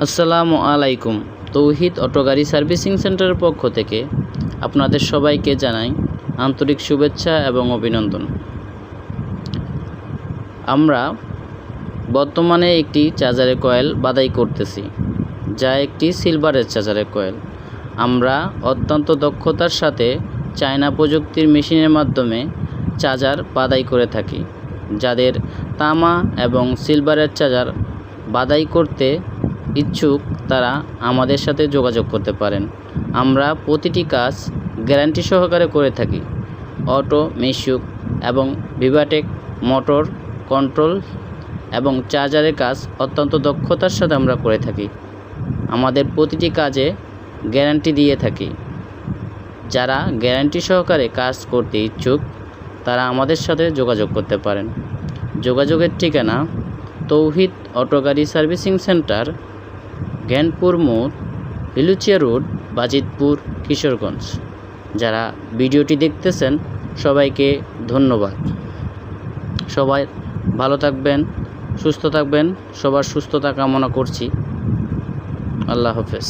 আসসালামু আলাইকুম। তৌহিদ অটো গাড়ি সার্ভিসিং সেন্টারের পক্ষ থেকে আপনাদের সবাইকে জানাই আন্তরিক শুভেচ্ছা এবং অভিনন্দন। আমরা বর্তমানে একটি চার্জারের কয়েল বাদাই করতেছি, যা একটি সিলভারের চার্জারের কয়েল। আমরা অত্যন্ত দক্ষতার সাথে চায়না প্রযুক্তির মেশিনের মাধ্যমে চার্জার বাদাই করে থাকি। যাদের তামা এবং সিলভারের চার্জার বাদাই করতে ইচ্ছুক তারা আমাদের সাথে যোগাযোগ করতে পারেন। আমরা প্রতিটি কাজ গ্যারান্টি সহকারে করে থাকি। অটো, মিশুক এবং ভিভাটেক মোটর কন্ট্রোল এবং চার্জারের কাজ অত্যন্ত দক্ষতার সাথে আমরা করে থাকি। আমাদের প্রতিটি কাজে গ্যারান্টি দিয়ে থাকি। যারা গ্যারান্টি সহকারে কাজ করতে ইচ্ছুক তারা আমাদের সাথে যোগাযোগ করতে পারেন। যোগাযোগের ঠিকানা তৌহিদ অটো গাড়ি সার্ভিসিং সেন্টার, জ্ঞানপুর মোড়, হিলুচিয়া রোড, বাজিতপুর, কিশোরগঞ্জ। যারা ভিডিওটি দেখতেছেন সবাইকে ধন্যবাদ। সবাই ভালো থাকবেন, সুস্থ থাকবেন। সবার সুস্থতা কামনা করছি। আল্লাহ হাফেজ।